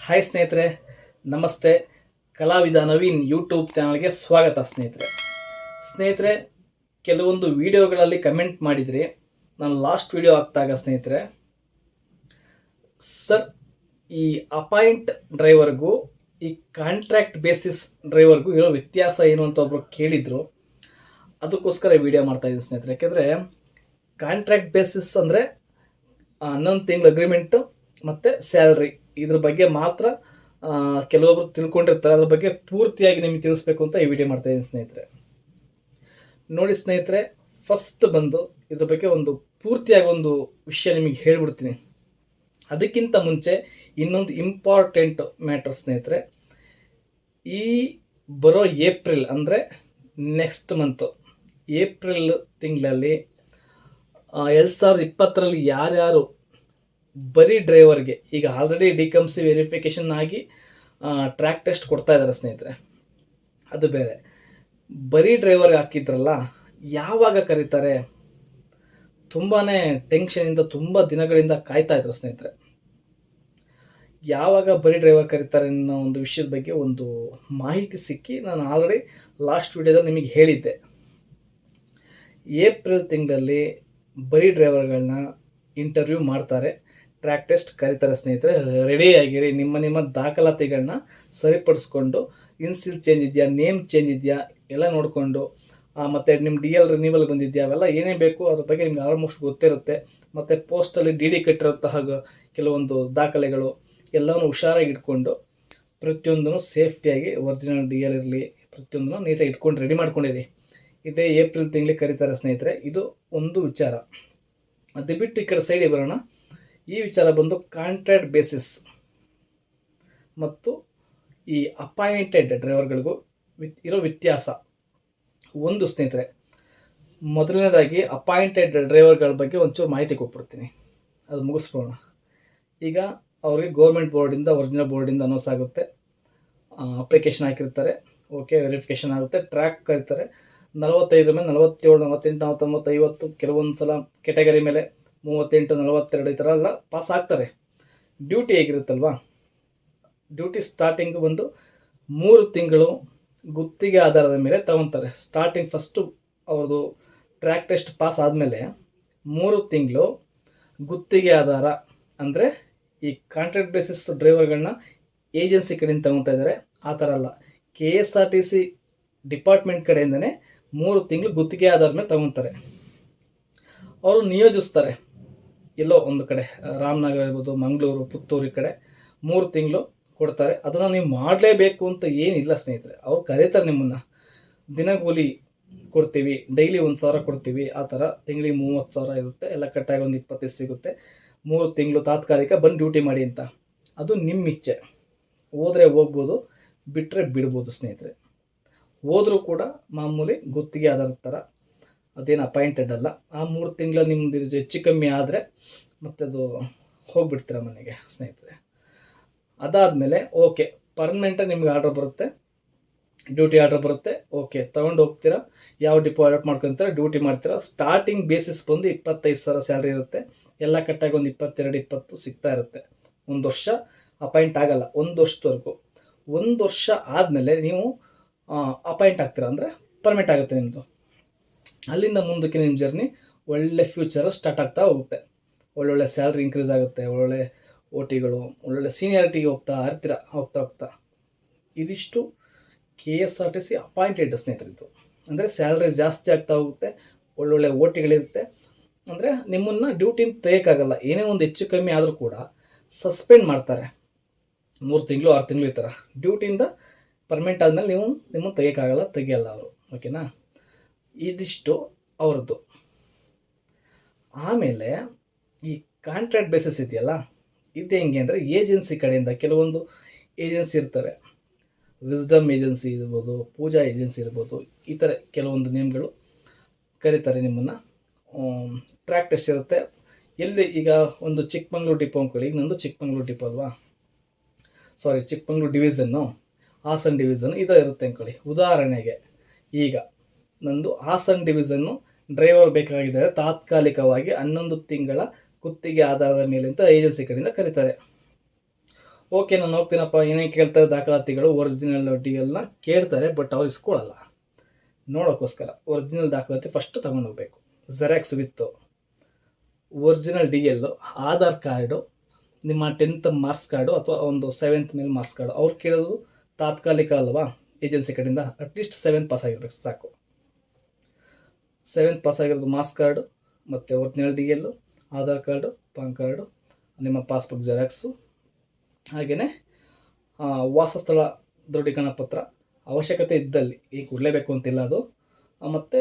Hi ಸ್ನೇಹಿತರೆ, ನಮಸ್ತೆ. ಕಲಾವಿದ ನವೀನ್ ಯೂಟ್ಯೂಬ್ ಚಾನಲ್ಗೆ ಸ್ವಾಗತ ಸ್ನೇಹಿತರೆ. ಕೆಲವೊಂದು ವಿಡಿಯೋಗಳಲ್ಲಿ ಕಮೆಂಟ್ ಮಾಡಿದ್ರಿ. ನಾನು ಲಾಸ್ಟ್ ವಿಡಿಯೋ ಹಾಕ್ದಾಗ ಸ್ನೇಹಿತರೆ, ಸರ್ ಈ ಅಪಾಯಿಂಟ್ ಡ್ರೈವರ್ಗೂ ಈ ಕಾಂಟ್ರಾಕ್ಟ್ ಬೇಸಿಸ್ ಡ್ರೈವರ್ಗೂ ಇರೋ ವ್ಯತ್ಯಾಸ ಏನು ಅಂತ ಒಬ್ಬರು ಕೇಳಿದರು. ಅದಕ್ಕೋಸ್ಕರ ವಿಡಿಯೋ ಮಾಡ್ತಾಯಿದ್ದೀನಿ ಸ್ನೇಹಿತರೆ. ಯಾಕೆಂದರೆ ಕಾಂಟ್ರಾಕ್ಟ್ ಬೇಸಿಸ್ ಅಂದರೆ 11 ತಿಂಗಳ ಅಗ್ರಿಮೆಂಟು ಮತ್ತು ಸ್ಯಾಲ್ರಿ, ಇದ್ರ ಬಗ್ಗೆ ಮಾತ್ರ ಕೆಲವೊಬ್ರು ತಿಳ್ಕೊಂಡಿರ್ತಾರೆ. ಅದ್ರ ಬಗ್ಗೆ ಪೂರ್ತಿಯಾಗಿ ನಿಮಗೆ ತಿಳಿಸ್ಬೇಕು ಅಂತ ಈ ವಿಡಿಯೋ ಮಾಡ್ತಾಯಿದ್ದೀನಿ ಸ್ನೇಹಿತರೆ. ನೋಡಿ ಸ್ನೇಹಿತರೆ, ಫಸ್ಟ್ ಬಂದು ಇದ್ರ ಬಗ್ಗೆ ಒಂದು ಪೂರ್ತಿಯಾಗಿ ಒಂದು ವಿಷಯ ನಿಮಗೆ ಹೇಳ್ಬಿಡ್ತೀನಿ. ಅದಕ್ಕಿಂತ ಮುಂಚೆ ಇನ್ನೊಂದು ಇಂಪಾರ್ಟೆಂಟ್ ಮ್ಯಾಟರ್ ಸ್ನೇಹಿತರೆ. ಈ ಬರೋ ಏಪ್ರಿಲ್ ಅಂದರೆ ನೆಕ್ಸ್ಟ್ ಮಂತು ಏಪ್ರಿಲ್ ತಿಂಗಳಲ್ಲಿ 2020ರಲ್ಲಿ ಯಾರ್ಯಾರು ಬರೀ ಡ್ರೈವರ್ಗೆ, ಈಗ ಆಲ್ರೆಡಿ ಡಿಕಮ್ಸಿ ವೆರಿಫಿಕೇಷನ್ ಆಗಿ ಟ್ರ್ಯಾಕ್ ಟೆಸ್ಟ್ ಕೊಡ್ತಾ ಇದ್ದಾರೆ ಸ್ನೇಹಿತರೆ, ಅದು ಬೇರೆ. ಬರೀ ಡ್ರೈವರ್ಗೆ ಹಾಕಿದ್ರಲ್ಲ, ಯಾವಾಗ ಕರೀತಾರೆ? ತುಂಬಾ ಟೆನ್ಷನಿಂದ ತುಂಬ ದಿನಗಳಿಂದ ಕಾಯ್ತಾ ಇದ್ರು ಸ್ನೇಹಿತರೆ. ಯಾವಾಗ ಬರೀ ಡ್ರೈವರ್ ಕರೀತಾರೆ ಅನ್ನೋ ಒಂದು ವಿಷಯದ ಬಗ್ಗೆ ಒಂದು ಮಾಹಿತಿ ಸಿಕ್ಕಿ ನಾನು ಆಲ್ರೆಡಿ ಲಾಸ್ಟ್ ವಿಡಿಯೋದಲ್ಲಿ ನಿಮಗೆ ಹೇಳಿದ್ದೆ. ಏಪ್ರಿಲ್ ತಿಂಗಳಲ್ಲಿ ಬರೀ ಡ್ರೈವರ್ಗಳನ್ನ ಇಂಟರ್ವ್ಯೂ ಮಾಡ್ತಾರೆ, ಟ್ರ್ಯಾಕ್ ಟೆಸ್ಟ್ ಕರೀತಾರೆ ಸ್ನೇಹಿತರೆ. ರೆಡಿಯಾಗಿರಿ. ನಿಮ್ಮ ದಾಖಲಾತಿಗಳನ್ನ ಸರಿಪಡಿಸ್ಕೊಂಡು, ಇನ್ಸಿಲ್ ಚೇಂಜ್ ಇದೆಯಾ, ನೇಮ್ ಚೇಂಜ್ ಇದೆಯಾ ಎಲ್ಲ ನೋಡಿಕೊಂಡು, ಮತ್ತು ನಿಮ್ಮ DL ರಿನ್ಯೂವಲ್ ಬಂದಿದೆಯಾ, ಅವೆಲ್ಲ ಏನೇ ಬೇಕು ಅದ್ರ ಬಗ್ಗೆ ನಿಮ್ಗೆ ಆಲ್ಮೋಸ್ಟ್ ಗೊತ್ತಿರುತ್ತೆ. ಮತ್ತು ಪೋಸ್ಟಲ್ಲಿ DD ಕಟ್ಟಿರೋಂತಹ ಕೆಲವೊಂದು ದಾಖಲೆಗಳು ಎಲ್ಲವೂ ಹುಷಾರಾಗಿ ಇಟ್ಕೊಂಡು, ಪ್ರತಿಯೊಂದೂ ಸೇಫ್ಟಿಯಾಗಿ ಒರಿಜಿನಲ್ DL ಇರಲಿ, ಪ್ರತಿಯೊಂದನ್ನು ನೀಟಾಗಿ ಇಟ್ಕೊಂಡು ರೆಡಿ ಮಾಡ್ಕೊಂಡಿರಿ. ಇದೇ ಏಪ್ರಿಲ್ ತಿಂಗಳಿಗೆ ಕರೀತಾರೆ ಸ್ನೇಹಿತರೆ. ಇದು ಒಂದು ವಿಚಾರ. ಅದು ಬಿಟ್ಟು ಈ ಕಡೆ ಸೈಡಿಗೆ ಬರೋಣ. ಈ ವಿಚಾರ ಬಂದು ಕಾಂಟ್ರಾಕ್ಟ್ ಬೇಸಿಸ್ ಮತ್ತು ಈ ಅಪಾಯಿಂಟೆಡ್ ಡ್ರೈವರ್ಗಳಿಗೂ ಇರೋ ವ್ಯತ್ಯಾಸ ಒಂದು ಸ್ನೇಹಿತರೆ. ಮೊದಲನೇದಾಗಿ ಅಪಾಯಿಂಟೆಡ್ ಡ್ರೈವರ್ಗಳ ಬಗ್ಗೆ ಒಂಚೂರು ಮಾಹಿತಿ ಕೊಟ್ಬಿಡ್ತೀನಿ, ಅದು ಮುಗಿಸ್ಬೋಣ. ಈಗ ಅವ್ರಿಗೆ ಗೌರ್ಮೆಂಟ್ ಬೋರ್ಡಿಂದ, ಒರಿಜಿನಲ್ ಬೋರ್ಡಿಂದ ಅನೌನ್ಸ್ ಆಗುತ್ತೆ, ಅಪ್ಲಿಕೇಶನ್ ಹಾಕಿರ್ತಾರೆ, ಓಕೆ, ವೆರಿಫಿಕೇಷನ್ ಆಗುತ್ತೆ, ಟ್ರ್ಯಾಕ್ ಕರೀತಾರೆ. 45 ಮೇಲೆ 47, 48, 49, 50, ಕೆಲವೊಂದು ಸಲ ಕೆಟಗರಿ ಮೇಲೆ 38, 42 ಈ ಥರ ಎಲ್ಲ ಪಾಸ್ ಆಗ್ತಾರೆ. ಡ್ಯೂಟಿ ಹೇಗಿರುತ್ತಲ್ವ, ಡ್ಯೂಟಿ ಸ್ಟಾರ್ಟಿಂಗು ಬಂದು 3 ತಿಂಗಳು ಗುತ್ತಿಗೆ ಆಧಾರದ ಮೇಲೆ ತಗೊತಾರೆ. ಸ್ಟಾರ್ಟಿಂಗ್ ಫಸ್ಟು ಅವ್ರದ್ದು ಟ್ರ್ಯಾಕ್ ಟೆಸ್ಟ್ ಪಾಸ್ ಆದಮೇಲೆ 3 ತಿಂಗಳು ಗುತ್ತಿಗೆ ಆಧಾರ, ಅಂದರೆ ಈ ಕಾಂಟ್ರಾಕ್ಟ್ ಬೇಸಿಸ್ ಡ್ರೈವರ್ಗಳನ್ನ ಏಜೆನ್ಸಿ ಕಡೆಯಿಂದ ತಗೊತಾ ಇದ್ದಾರೆ. ಆ ಥರ ಅಲ್ಲ, KSRTC ಡಿಪಾರ್ಟ್ಮೆಂಟ್ ಕಡೆಯಿಂದನೇ 3 ತಿಂಗಳು ಗುತ್ತಿಗೆ ಆಧಾರದ ಮೇಲೆ ತಗೊತಾರೆ. ಅವರು ನಿಯೋಜಿಸ್ತಾರೆ ಎಲ್ಲೋ ಒಂದು ಕಡೆ, ರಾಮನಗರ ಇರ್ಬೋದು, ಮಂಗಳೂರು, ಪುತ್ತೂರು ಈ ಕಡೆ 3 ತಿಂಗಳು ಕೊಡ್ತಾರೆ. ಅದನ್ನು ನೀವು ಮಾಡಲೇಬೇಕು ಅಂತ ಏನಿಲ್ಲ ಸ್ನೇಹಿತರೆ. ಅವ್ರು ಕರೀತಾರೆ ನಿಮ್ಮನ್ನು, ದಿನಗೂಲಿ ಕೊಡ್ತೀವಿ, ಡೈಲಿ 1,000 ಕೊಡ್ತೀವಿ, ಆ ಥರ ತಿಂಗಳಿಗೆ 30,000 ಇರುತ್ತೆ, ಎಲ್ಲ ಕಟ್ಟಾಗಿ ಒಂದು 25 ಸಿಗುತ್ತೆ. 3 ತಿಂಗಳು ತಾತ್ಕಾಲಿಕ ಬಂದು ಡ್ಯೂಟಿ ಮಾಡಿ ಅಂತ. ಅದು ನಿಮ್ಮ ಇಚ್ಛೆ. ಹೋದರೆ ಹೋಗ್ಬೋದು, ಬಿಟ್ಟರೆ ಬಿಡ್ಬೋದು ಸ್ನೇಹಿತರೆ. ಹೋದರೂ ಕೂಡ ಮಾಮೂಲಿ ಗುತ್ತಿಗೆ ಆಧಾರದ ಥರ, ಅದೇನು ಅಪಾಯಿಂಟೆಡ್ ಅಲ್ಲ. ಆ 3 ತಿಂಗಳ ನಿಮ್ಮದು ಹೆಚ್ಚು ಕಮ್ಮಿ ಆದರೆ ಮತ್ತೆ ಅದು ಹೋಗಿಬಿಡ್ತೀರ ಮನೆಗೆ ಸ್ನೇಹಿತರೆ. ಅದಾದಮೇಲೆ ಓಕೆ, ಪರ್ಮನೆಂಟಾಗಿ ನಿಮ್ಗೆ ಆರ್ಡ್ರ್ ಬರುತ್ತೆ, ಡ್ಯೂಟಿ ಆರ್ಡ್ರ್ ಬರುತ್ತೆ, ಓಕೆ, ತೊಗೊಂಡು ಹೋಗ್ತೀರಾ, ಯಾವ ಡಿಪೋ ಅಲಾಟ್ ಮಾಡ್ಕೊತೀರ, ಡ್ಯೂಟಿ ಮಾಡ್ತೀರಾ. ಸ್ಟಾರ್ಟಿಂಗ್ ಬೇಸಿಸ್ ಬಂದು 25,000 ಸ್ಯಾಲ್ರಿ ಇರುತ್ತೆ, ಎಲ್ಲ ಕಟ್ಟಾಗಿ ಒಂದು 22, 20 ಸಿಗ್ತಾ ಇರುತ್ತೆ. 1 ವರ್ಷ ಅಪಾಯಿಂಟ್ ಆಗಲ್ಲ, 1 ವರ್ಷದವರೆಗೂ. 1 ವರ್ಷ ಆದಮೇಲೆ ನೀವು ಅಪಾಯಿಂಟ್ ಆಗ್ತೀರಾ, ಅಂದರೆ ಪರ್ಮನೆಂಟ್ ಆಗುತ್ತೆ ನಿಮ್ಮದು. ಅಲ್ಲಿಂದ ಮುಂದಕ್ಕೆ ನಿಮ್ಮ ಜರ್ನಿ ಒಳ್ಳೆ ಫ್ಯೂಚರ್ ಸ್ಟಾರ್ಟ್ ಆಗ್ತಾ ಹೋಗುತ್ತೆ. ಒಳ್ಳೊಳ್ಳೆ ಸ್ಯಾಲ್ರಿ ಇನ್ಕ್ರೀಸ್ ಆಗುತ್ತೆ, ಒಳ್ಳೊಳ್ಳೆ OTಗಳು, ಒಳ್ಳೊಳ್ಳೆ ಸೀನಿಯಾರಿಟಿಗೆ ಹೋಗ್ತಾ ಹೋಗ್ತಾ. ಇದಿಷ್ಟು KSRTC ಅಪಾಯಿಂಟೆಡ್ ಸ್ನೇಹಿತರಿದ್ದು. ಅಂದರೆ ಸ್ಯಾಲ್ರಿ ಜಾಸ್ತಿ ಆಗ್ತಾ ಹೋಗುತ್ತೆ, ಒಳ್ಳೊಳ್ಳೆ OTಗಳಿರುತ್ತೆ. ಅಂದರೆ ನಿಮ್ಮನ್ನು ಡ್ಯೂಟಿನ ತೆಗೋಕ್ಕಾಗಲ್ಲ. ಏನೇ ಒಂದು ಹೆಚ್ಚು ಕಮ್ಮಿ ಆದರೂ ಕೂಡ ಸಸ್ಪೆಂಡ್ ಮಾಡ್ತಾರೆ, 3 ತಿಂಗಳು 6 ತಿಂಗಳು ಈ ಥರ. ಡ್ಯೂಟಿಯಿಂದ ಪರ್ಮನೆಂಟ್ ಆದಮೇಲೆ ನಿಮ್ಮನ್ನು ತೆಗಿಯಲ್ಲ ಅವರು, ಓಕೆನಾ. ಇದಿಷ್ಟು ಅವ್ರದ್ದು. ಆಮೇಲೆ ಈ ಕಾಂಟ್ರಾಕ್ಟ್ ಬೇಸಿಸ್ ಇದೆಯಲ್ಲ, ಇದು ಹೆಂಗೆ ಅಂದರೆ ಏಜೆನ್ಸಿ ಕಡೆಯಿಂದ ಕೆಲವೊಂದು ಏಜೆನ್ಸಿ ಇರ್ತವೆ. ವಿಸ್ಡಮ್ ಏಜೆನ್ಸಿ ಇರ್ಬೋದು, ಪೂಜಾ ಏಜೆನ್ಸಿ ಇರ್ಬೋದು, ಈ ಥರ ಕೆಲವೊಂದು ನೇಮ್ಗಳು ಕರೀತಾರೆ ನಿಮ್ಮನ್ನು. ಟ್ರ್ಯಾಕ್ ಟೆಸ್ಟ್ ಇರುತ್ತೆ. ಎಲ್ಲಿ ಈಗ ಒಂದು ಚಿಕ್ಕಮಂಗ್ಳೂರು ಡಿಪೋ ಅಂದ್ಕೊಳ್ಳಿ, ಈಗ ನಂದು ಚಿಕ್ಕಮಂಗ್ಳೂರು ಡಿಪೋ ಅಲ್ವಾ, ಚಿಕ್ಕಮಂಗ್ಳೂರು ಡಿವಿಷನ್ನು, ಹಾಸನ ಡಿವಿಷನ್ ಈ ಥರ ಇರುತ್ತೆ ಅಂದ್ಕೊಳ್ಳಿ. ಉದಾಹರಣೆಗೆ ಈಗ ನಂದು ಹಾಸನ ಡಿವಿಷನ್ನು ಡ್ರೈವರ್ ಬೇಕಾಗಿದ್ದಾರೆ, ತಾತ್ಕಾಲಿಕವಾಗಿ 11 ತಿಂಗಳ ಗುತ್ತಿಗೆ ಆಧಾರದ ಮೇಲೆ ಅಂತ ಏಜೆನ್ಸಿ ಕಡೆಯಿಂದ ಕರೀತಾರೆ. ಓಕೆ ನಾನು ಹೋಗ್ತೀನಪ್ಪ, ಏನೇನು ಕೇಳ್ತಾರೆ ದಾಖಲಾತಿಗಳು, ಒರಿಜಿನಲ್ ಡಿ ಎಲ್ನ ಕೇಳ್ತಾರೆ, ಬಟ್ ಅವ್ರು ಇಸ್ಕೊಳ್ಳಲ್ಲ. ನೋಡೋಕ್ಕೋಸ್ಕರ ಒರಿಜಿನಲ್ ದಾಖಲಾತಿ ಫಸ್ಟು ತೊಗೊಂಡೋಗ್ಬೇಕು. ಜೆರಾಕ್ಸ್ ವಿತ್ತು ಒರಿಜಿನಲ್ ಡಿ ಎಲ್ಲು, ಆಧಾರ್ ಕಾರ್ಡು, ನಿಮ್ಮ 10th ಮಾರ್ಕ್ಸ್ ಕಾರ್ಡು ಅಥವಾ ಒಂದು 7th ಮೇಲೆ ಮಾರ್ಕ್ಸ್ ಕಾರ್ಡು. ಅವ್ರು ಕೇಳೋದು ತಾತ್ಕಾಲಿಕ ಅಲ್ವಾ, ಏಜೆನ್ಸಿ ಕಡೆಯಿಂದ ಅಟ್ಲೀಸ್ಟ್ 7th ಪಾಸ್ ಆಗಿರ್ಬೇಕು ಸಾಕು. 7th ಪಾಸ್ ಆಗಿರೋದು ಮಾರ್ಕ್ಸ್ ಕಾರ್ಡು ಮತ್ತು ಒರಿಜಿನಲ್ ಡಿ ಎಲ್ಲು, ಆಧಾರ್ ಕಾರ್ಡು, ಪಾನ್ ಕಾರ್ಡು, ನಿಮ್ಮ ಪಾಸ್ಬುಕ್ ಜೆರಾಕ್ಸು, ಹಾಗೆಯೇ ವಾಸಸ್ಥಳ ದೃಢೀಕರಣ ಪತ್ರ ಅವಶ್ಯಕತೆ ಇದ್ದಲ್ಲಿ, ಈಗ ಕೊಡಲೇಬೇಕು ಅಂತಿಲ್ಲ ಅದು. ಮತ್ತು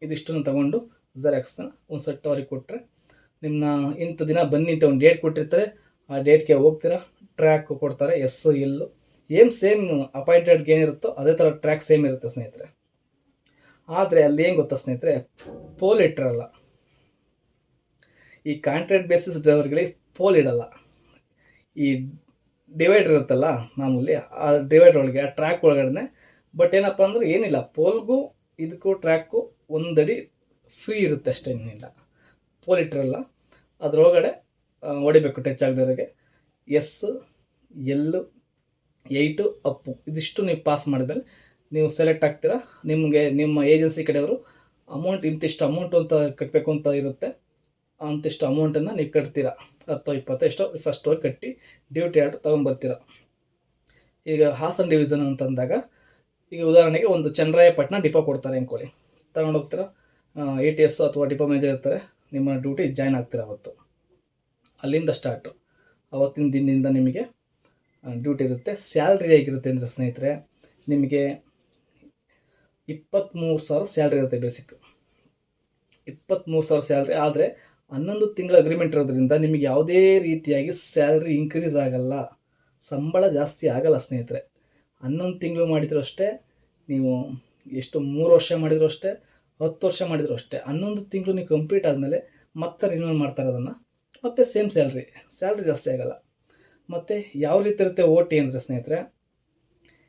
ಇದಿಷ್ಟನ್ನು ತಗೊಂಡು ಜೆರಾಕ್ಸ್ನ ಒಂದು ಸೆಟ್ ಅವ್ರಿಗೆ ಕೊಟ್ಟರೆ, ನಿಮ್ಮನ್ನ ಇಂಥ ದಿನ ಬನ್ನಿ ಅಂತ ಒಂದು ಡೇಟ್ ಕೊಟ್ಟಿರ್ತಾರೆ, ಆ ಡೇಟ್ಗೆ ಹೋಗ್ತೀರಾ. ಟ್ರ್ಯಾಕ್ ಕೊಡ್ತಾರೆ, ಎಸ್ ಎಲ್ಲು ಏನು ಸೇಮ್ ಅಪಾಯಿಂಟೆಡ್ಗೆ ಏನಿರುತ್ತೋ ಅದೇ ಥರ ಟ್ರ್ಯಾಕ್ ಸೇಮ್ ಇರುತ್ತೆ ಸ್ನೇಹಿತರೆ. ಆದರೆ ಅಲ್ಲಿ ಏನು ಗೊತ್ತಾ ಸ್ನೇಹಿತರೆ, ಪೋಲ್ ಇಟ್ಟಿರಲ್ಲ. ಈ ಕಾಂಟ್ರಾಕ್ಟ್ ಬೇಸಿಸ್ ಡ್ರೈವರ್ಗಳಿಗೆ ಪೋಲ್ ಇಡಲ್ಲ. ಈ ಡಿವೈಡರ್ ಇರುತ್ತಲ್ಲ ಮಾಮೂಲಿ, ಆ ಡಿವೈಡರ್ ಒಳಗೆ, ಆ ಟ್ರ್ಯಾಕ್ ಒಳಗಡೆ. ಬಟ್ ಏನಪ್ಪ ಅಂದರೆ ಏನಿಲ್ಲ, ಪೋಲ್ಗೂ ಇದಕ್ಕೂ ಟ್ರ್ಯಾಕು ಒಂದಡಿ ಫ್ರೀ ಇರುತ್ತೆ ಅಷ್ಟೇ, ಏನಿಲ್ಲ. ಪೋಲ್ ಇಟ್ಟಿರಲ್ಲ, ಅದರೊಳಗಡೆ ಹೊಡಿಬೇಕು ಟಚ್ ಆಗದವ್ರಿಗೆ. ಎಸ್ ಎಲ್ಲು 8 ಅಪ್ಪು ಇದಿಷ್ಟು ನೀವು ಪಾಸ್ ಮಾಡಿದ್ಮೇಲೆ ನೀವು ಸೆಲೆಕ್ಟ್ ಆಗ್ತೀರಾ. ನಿಮಗೆ ನಿಮ್ಮ ಏಜೆನ್ಸಿ ಕಡೆಯವರು ಅಮೌಂಟ್ ಇಂತಿಷ್ಟು ಅಮೌಂಟು ಅಂತ ಕಟ್ಟಬೇಕು ಅಂತ ಇರುತ್ತೆ. ಅಂತಿಷ್ಟು ಅಮೌಂಟನ್ನು ನೀವು ಕಟ್ತೀರಾ, 10 20 ಎಷ್ಟೋ ಫಸ್ಟ್ ಹೋಗಿ ಕಟ್ಟಿ ಡ್ಯೂಟಿ ಆರ್ಡ್ರ್ ತೊಗೊಂಬರ್ತೀರ. ಈಗ ಹಾಸನ ಡಿವಿಷನ್ ಅಂತಂದಾಗ, ಈಗ ಉದಾಹರಣೆಗೆ ಒಂದು ಚನ್ನರಾಯಪಟ್ಟಣ ಡಿಪೋ ಕೊಡ್ತಾರೆ ಅಂದ್ಕೊಳ್ಳಿ, ತಗೊಂಡೋಗ್ತೀರ. ATS ಅಥವಾ ಡಿಪೋ ಮ್ಯಾನೇಜರ್ ಇರ್ತಾರೆ, ನಿಮ್ಮ ಡ್ಯೂಟಿ ಜಾಯ್ನ್ ಆಗ್ತೀರ ಅವತ್ತು. ಅಲ್ಲಿಂದ ಸ್ಟಾರ್ಟು, ಅವತ್ತಿನ ದಿನದಿಂದ ನಿಮಗೆ ಡ್ಯೂಟಿ ಇರುತ್ತೆ. ಸ್ಯಾಲ್ರಿ ಹೇಗಿರುತ್ತೆ ಅಂದರೆ ಸ್ನೇಹಿತರೆ, ನಿಮಗೆ 23,000 ಸ್ಯಾಲ್ರಿ ಇರುತ್ತೆ ಬೇಸಿಕ್. 23,000 ಸ್ಯಾಲ್ರಿ. ಆದರೆ 11 ತಿಂಗಳ ಅಗ್ರಿಮೆಂಟ್ ಇರೋದ್ರಿಂದ ನಿಮಗೆ ಯಾವುದೇ ರೀತಿಯಾಗಿ ಸ್ಯಾಲ್ರಿ ಇನ್ಕ್ರೀಸ್ ಆಗಲ್ಲ, ಸಂಬಳ ಜಾಸ್ತಿ ಆಗಲ್ಲ ಸ್ನೇಹಿತರೆ. 11 ತಿಂಗಳು ಮಾಡಿದರೂ ಅಷ್ಟೇ, ನೀವು ಎಷ್ಟು 3 ವರ್ಷ ಮಾಡಿದರೂ ಅಷ್ಟೇ, 10 ವರ್ಷ ಮಾಡಿದರೂ ಅಷ್ಟೇ. 11 ತಿಂಗಳು ನೀವು ಕಂಪ್ಲೀಟ್ ಆದಮೇಲೆ ಮತ್ತೆ ರಿನ್ಯೂವಲ್ ಮಾಡ್ತಾರೆ ಅದನ್ನು, ಮತ್ತು ಸೇಮ್ ಸ್ಯಾಲ್ರಿ ಜಾಸ್ತಿ ಆಗಲ್ಲ. ಮತ್ತು ಯಾವ ರೀತಿ ಇರುತ್ತೆ OT ಅಂದರೆ ಸ್ನೇಹಿತರೆ,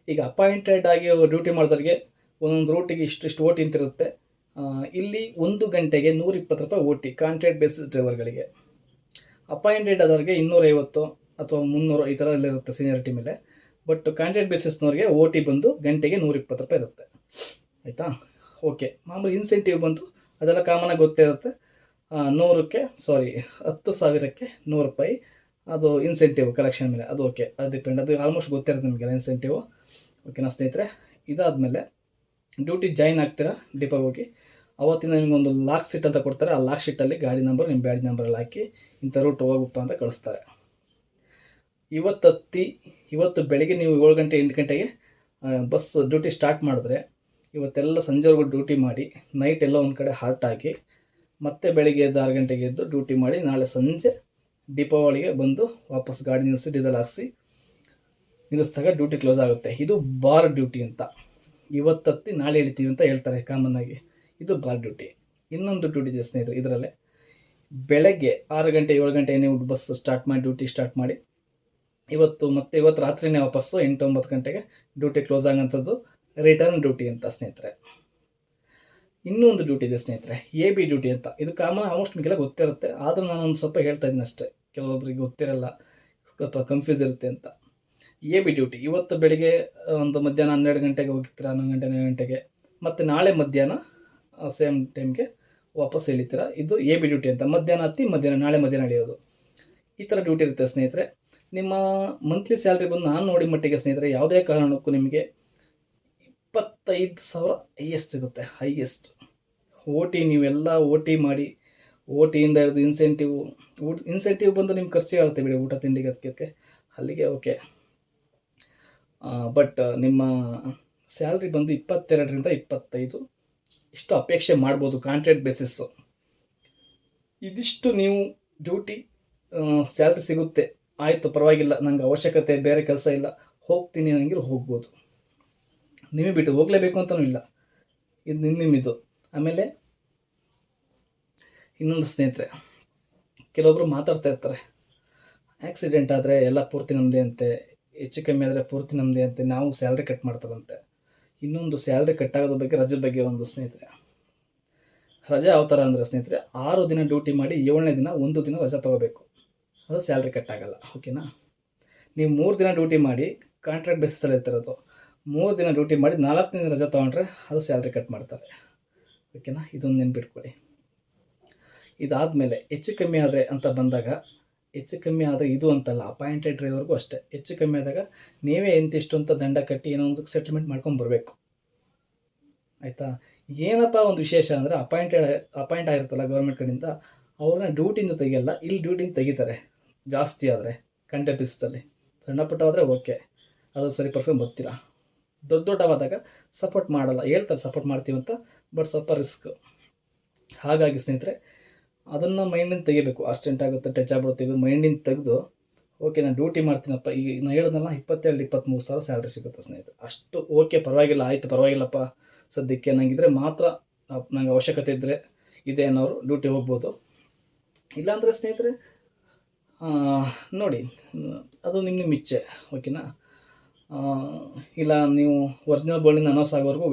ಈಗ ಅಪಾಯಿಂಟೆಡ್ ಆಗಿ ಡ್ಯೂಟಿ ಮಾಡಿದವ್ರಿಗೆ ಒಂದೊಂದು ರೂಟಿಗೆ ಇಷ್ಟು OT ಅಂತಿರುತ್ತೆ. ಇಲ್ಲಿ 1 ಗಂಟೆಗೆ 120 ರೂಪಾಯಿ OT ಕಾಂಟ್ರಾಕ್ಟ್ ಬೇಸಿಸ್ ಡ್ರೈವರ್ಗಳಿಗೆ. ಅಪಾಯಿಂಟೆಡ್ ಆದವ್ರಿಗೆ 250 ಅಥವಾ 300 ಈ ಥರ ಇರುತ್ತೆ ಸೀನಿಯರಿಟಿ ಮೇಲೆ. ಬಟ್ ಕಾಂಟ್ರಾಕ್ಟ್ ಬೇಸಿಸ್ನವ್ರಿಗೆ OT ಬಂದು ಗಂಟೆಗೆ 120 ರೂಪಾಯಿ ಇರುತ್ತೆ. ಆಯಿತಾ? ಓಕೆ. ಮಾಮೂಲಿ ಇನ್ಸೆಂಟಿವ್ ಬಂದು ಅದೆಲ್ಲ ಕಾಮನಾಗಿ ಗೊತ್ತೇ ಇರುತ್ತೆ. 10,000ಕ್ಕೆ 100 ರೂಪಾಯಿ ಅದು ಇನ್ಸೆಂಟಿವ್ ಕಲೆಕ್ಷನ್ ಮೇಲೆ. ಅದು ಓಕೆ, ಅದು ಡಿಪೆಂಡ್, ಅದು ಆಲ್ಮೋಸ್ಟ್ ಗೊತ್ತಿರುತ್ತೆ ನಿಮಗೆಲ್ಲ ಇನ್ಸೆಂಟಿವ್. ಓಕೆನಾ ಸ್ನೇಹಿತರೆ? ಇದಾದಮೇಲೆ ಡ್ಯೂಟಿ ಜಾಯ್ನ್ ಆಗ್ತೀರಾ ಡಿಪೋಗೆ ಹೋಗಿ. ಅವತ್ತಿನ ನಿಮಗೊಂದು ಲಾಕ್ ಶೀಟ್ ಅಂತ ಕೊಡ್ತಾರೆ. ಆ ಲಾಕ್ ಶೀಟಲ್ಲಿ ಗಾಡಿ ನಂಬರ್, ನಿಮ್ಮ ಗಾಡಿ ನಂಬರಲ್ಲಿ ಹಾಕಿ ಇಂಥ ರೂಟ್ ಹೋಗಪ್ಪ ಅಂತ ಕಳಿಸ್ತಾರೆ. ಇವತ್ತು ಬೆಳಿಗ್ಗೆ ನೀವು 7 ಗಂಟೆ 8 ಗಂಟೆಗೆ ಬಸ್ ಡ್ಯೂಟಿ ಸ್ಟಾರ್ಟ್ ಮಾಡಿದ್ರೆ, ಇವತ್ತೆಲ್ಲ ಸಂಜೆವರೆಗೂ ಡ್ಯೂಟಿ ಮಾಡಿ, ನೈಟ್ ಎಲ್ಲ ಒಂದು ಕಡೆ ಹಾಲ್ಟ್ ಹಾಕಿ, ಮತ್ತೆ ಬೆಳಿಗ್ಗೆ 6 ಗಂಟೆಗೆ ಎದ್ದು ಡ್ಯೂಟಿ ಮಾಡಿ, ನಾಳೆ ಸಂಜೆ ಡಿಪೋ ಒಳಗೆ ಬಂದು ವಾಪಸ್ ಗಾಡಿ ನಿಲ್ಲಿಸಿ ಡೀಸೆಲ್ ಹಾಕಿಸಿ ನಿಲ್ಲಿಸಿದಾಗ ಡ್ಯೂಟಿ ಕ್ಲೋಸ್ ಆಗುತ್ತೆ. ಇದು ಬಾರ್ ಡ್ಯೂಟಿ ಅಂತ. ಇವತ್ತತ್ತಿ ನಾಳೆ ಇಳಿತೀವಿ ಅಂತ ಹೇಳ್ತಾರೆ ಕಾಮನ್ನಾಗಿ. ಇದು ಬಾರ್ ಡ್ಯೂಟಿ. ಇನ್ನೊಂದು ಡ್ಯೂಟಿ ಇದೆ ಸ್ನೇಹಿತರೆ ಇದರಲ್ಲೇ. ಬೆಳಗ್ಗೆ 6 ಗಂಟೆ 7 ಗಂಟೆ ನೀವು ಬಸ್ ಸ್ಟಾರ್ಟ್ ಮಾಡಿ ಡ್ಯೂಟಿ ಸ್ಟಾರ್ಟ್ ಮಾಡಿ, ಇವತ್ತು ರಾತ್ರಿನೇ ವಾಪಸ್ಸು 8 9 ಗಂಟೆಗೆ ಡ್ಯೂಟಿ ಕ್ಲೋಸ್ ಆಗೋಂಥದ್ದು ರಿಟರ್ನ್ ಡ್ಯೂಟಿ ಅಂತ ಸ್ನೇಹಿತರೆ. ಇನ್ನೊಂದು ಡ್ಯೂಟಿ ಇದೆ ಸ್ನೇಹಿತರೆ, AB ಡ್ಯೂಟಿ ಅಂತ. ಇದು ಕಾಮನ್, ಆಲ್ಮೋಸ್ಟ್ ನಿಮಗೆಲ್ಲ ಗೊತ್ತಿರುತ್ತೆ. ಆದರೂ ನಾನು ಒಂದು ಸ್ವಲ್ಪ ಹೇಳ್ತಾ ಇದ್ದೀನಿ ಅಷ್ಟೇ, ಕೆಲವೊಬ್ಬರಿಗೆ ಗೊತ್ತಿರಲ್ಲ, ಸ್ವಲ್ಪ ಕನ್ಫ್ಯೂಸ್ ಇರುತ್ತೆ ಅಂತ. AB ಡ್ಯೂಟಿ ಇವತ್ತು ಬೆಳಿಗ್ಗೆ ಒಂದು ಮಧ್ಯಾಹ್ನ 12 ಗಂಟೆಗೆ ಹೋಗಿರ್ತೀರ, 11 ಗಂಟೆ 12 ಗಂಟೆಗೆ, ಮತ್ತು ನಾಳೆ ಮಧ್ಯಾಹ್ನ ಸೇಮ್ ಟೈಮ್ಗೆ ವಾಪಸ್ ಇಳಿತೀರ. ಇದು AB ಡ್ಯೂಟಿ ಅಂತ. ಮಧ್ಯಾಹ್ನ ಹತ್ತಿ ನಾಳೆ ಮಧ್ಯಾಹ್ನ ನಡೆಯೋದು. ಈ ಥರ ಡ್ಯೂಟಿ ಇರುತ್ತೆ ಸ್ನೇಹಿತರೆ. ನಿಮ್ಮ ಮಂತ್ಲಿ ಸ್ಯಾಲ್ರಿ ಬಂದು ನಾನು ನೋಡಿ ಮಟ್ಟಿಗೆ ಸ್ನೇಹಿತರೆ, ಯಾವುದೇ ಕಾರಣಕ್ಕೂ ನಿಮಗೆ 25,000 ಹೈಯೆಸ್ಟ್ ಸಿಗುತ್ತೆ, ಹೈಯೆಸ್ಟ್. OT ನೀವೆಲ್ಲ OT ಮಾಡಿ, OTಯಿಂದ ಹಿಡಿದು ಇನ್ಸೆಂಟಿವ್ ಬಂದು ನಿಮ್ಗೆ ಖರ್ಚಿಗೆ ಆಗುತ್ತೆ ಬಿಡಿ, ಊಟ ತಿಂಡಿಗೆ ಅದಕ್ಕೆ ಅಲ್ಲಿಗೆ ಓಕೆ. ಬಟ್ ನಿಮ್ಮ ಸ್ಯಾಲ್ರಿ ಬಂದು 22ರಿಂದ 25 ಇಷ್ಟು ಅಪೇಕ್ಷೆ ಮಾಡ್ಬೋದು ಕಾಂಟ್ರಾಕ್ಟ್ ಬೇಸಿಸ್ಸು. ಇದಿಷ್ಟು ನೀವು ಡ್ಯೂಟಿ ಸ್ಯಾಲ್ರಿ ಸಿಗುತ್ತೆ, ಆಯಿತು ಪರವಾಗಿಲ್ಲ, ನನಗೆ ಅವಶ್ಯಕತೆ ಬೇರೆ ಕೆಲಸ ಇಲ್ಲ, ಹೋಗ್ತೀನಿ ನನಗೆ ಹೋಗ್ಬೋದು. ನಿಮಗೆ ಬಿಟ್ಟು ಹೋಗಲೇಬೇಕು ಅಂತಲೂ ಇಲ್ಲ, ಇದು ನಿಮ್ಮಿದು. ಆಮೇಲೆ ಇನ್ನೊಂದು ಸ್ನೇಹಿತರೆ, ಕೆಲವೊಬ್ಬರು ಮಾತಾಡ್ತಾ ಇರ್ತಾರೆ, ಆಕ್ಸಿಡೆಂಟ್ ಆದರೆ ಎಲ್ಲ ಪೂರ್ತಿ ನಮ್ಮದೇ ಅಂತೆ, ಹೆಚ್ಚು ಕಮ್ಮಿ ಆದರೆ ಪೂರ್ತಿ ನಮ್ಮದೇ ಅಂತೆ, ನಾವು ಸ್ಯಾಲ್ರಿ ಕಟ್ ಮಾಡ್ತಾರಂತೆ. ಇನ್ನೊಂದು ಸ್ಯಾಲ್ರಿ ಕಟ್ ಆಗೋದ್ರ ಬಗ್ಗೆ, ರಜೆ ಬಗ್ಗೆ ಒಂದು ಸ್ನೇಹಿತರೆ. ರಜೆ ಯಾವ ಥರ ಅಂದರೆ ಸ್ನೇಹಿತರೆ, 6 ದಿನ ಡ್ಯೂಟಿ ಮಾಡಿ 7ನೇ ದಿನ 1 ದಿನ ರಜೆ ತೊಗೋಬೇಕು. ಅದು ಸ್ಯಾಲ್ರಿ ಕಟ್ ಆಗಲ್ಲ. ಓಕೆನಾ? ನೀವು 3 ದಿನ ಡ್ಯೂಟಿ ಮಾಡಿ ಕಾಂಟ್ರಾಕ್ಟ್ ಬೇಸಿಸಲ್ಲಿ ಇರ್ತಿರೋದು. 3 ದಿನ ಡ್ಯೂಟಿ ಮಾಡಿ 4ನೇ ದಿನ ರಜೆ ತೊಗೊಂಡ್ರೆ ಅದು ಸ್ಯಾಲ್ರಿ ಕಟ್ ಮಾಡ್ತಾರೆ. ಓಕೆನಾ? ಇದೊಂದು ನೆನ್ಪಿಟ್ಕೊಳ್ಳಿ. ಇದಾದಮೇಲೆ ಹೆಚ್ಚು ಕಮ್ಮಿ ಆದರೆ ಅಂತ ಬಂದಾಗ, ಹೆಚ್ಚು ಕಮ್ಮಿ ಆದರೆ ಇದು ಅಂತಲ್ಲ, ಅಪಾಯಿಂಟೆಡ್ ಡ್ರೈವರ್ಗೂ ಅಷ್ಟೇ. ಹೆಚ್ಚು ಕಮ್ಮಿ ಆದಾಗ ನೀವೇ ಇಂತಿಷ್ಟು ಅಂತ ದಂಡ ಕಟ್ಟಿ ಏನೋ ಒಂದು ಸೆಟಲ್ಮೆಂಟ್ ಮಾಡ್ಕೊಂಬರ್ಬೇಕು. ಆಯಿತಾ? ಏನಪ್ಪ ಒಂದು ವಿಶೇಷ ಅಂದರೆ ಅಪಾಯಿಂಟ್ ಆಗಿರುತ್ತಲ್ಲ ಗೌರ್ಮೆಂಟ್ ಕಡೆಯಿಂದ, ಅವ್ರನ್ನ ಡ್ಯೂಟಿಯಿಂದ ತೆಗಿಯಲ್ಲ, ಇಲ್ಲಿ ಡ್ಯೂಟಿಯಿಂದ ತೆಗಿತಾರೆ. ಜಾಸ್ತಿ ಆದರೆ ಕಾಂಟ್ರಾಕ್ಟ್ ಬೇಸಿಸಲ್ಲಿ, ಸಣ್ಣ ಪುಟ್ಟ ಆದರೆ ಓಕೆ, ಅದು ಸರಿಪಡಿಸ್ಕೊಂಡು ಬರ್ತೀರಾ. ದೊಡ್ಡವಾದಾಗ ಸಪೋರ್ಟ್ ಮಾಡಲ್ಲ, ಹೇಳ್ತಾರೆ ಸಪೋರ್ಟ್ ಮಾಡ್ತೀವಂತ, ಬಟ್ ಸ್ವಲ್ಪ ರಿಸ್ಕ್. ಹಾಗಾಗಿ ಸ್ನೇಹಿತರೆ ಅದನ್ನು ಮೈಂಡಿಂದ ತೆಗಿಬೇಕು. ಅಸ್ಟೆಂಟ್ ಆಗುತ್ತೆ, ಟಚ್ ಆಗ್ಬಿಡ್ತೀವಿ, ಮೈಂಡಿಂದ ತೆಗೆದು ಓಕೆ ನಾನು ಡ್ಯೂಟಿ ಮಾಡ್ತೀನಪ್ಪ. ಈಗ ನಾನು ಹೇಳಿದ್ನಲ್ಲ 22-23 ಸಾವಿರ ಸ್ಯಾಲ್ರಿ ಸಿಗುತ್ತೆ ಸ್ನೇಹಿತರೆ. ಅಷ್ಟು ಓಕೆ, ಪರವಾಗಿಲ್ಲ, ಆಯಿತು ಪರವಾಗಿಲ್ಲಪ್ಪ ಸದ್ಯಕ್ಕೆ ನನಗಿದ್ರೆ ಮಾತ್ರ, ನನಗೆ ಅವಶ್ಯಕತೆ ಇದ್ದರೆ ಇದೆ ಅನ್ನೋರು ಡ್ಯೂಟಿ ಹೋಗ್ಬೋದು. ಇಲ್ಲಾಂದರೆ ಸ್ನೇಹಿತರೆ ನೋಡಿ, ಅದು ನಿಮ್ಮ ಇಚ್ಛೆ. ಓಕೆನಾ? ಇಲ್ಲ ನೀವು ಒರಿಜಿನಲ್ ಬೋರ್ಡಿಂದ ಅನೌನ್ಸ್ ಆಗೋವರೆಗೂ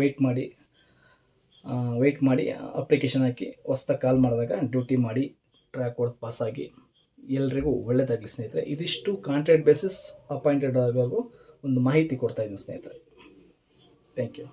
ವೆಯ್ಟ್ ಮಾಡಿ ಅಪ್ಲಿಕೇಶನ್ ಹಾಕಿ ಹೊಸ್ದಾಗಿ ಕಾಲ್ ಮಾಡಿದಾಗ ಡ್ಯೂಟಿ ಮಾಡಿ ಟ್ರ್ಯಾಕ್ ಹೊಡೆದು ಪಾಸಾಗಿ. ಎಲ್ರಿಗೂ ಒಳ್ಳೆಯದಾಗಲಿ ಸ್ನೇಹಿತರೆ. ಇದಿಷ್ಟು ಕಾಂಟ್ರಾಕ್ಟ್ ಬೇಸಿಸ್ ಅಪಾಯಿಂಟೆಡ್ ಆಗೋವರೆಗೂ ಒಂದು ಮಾಹಿತಿ ಕೊಡ್ತಾಯಿದ್ದೀನಿ ಸ್ನೇಹಿತರೆ. Thank you.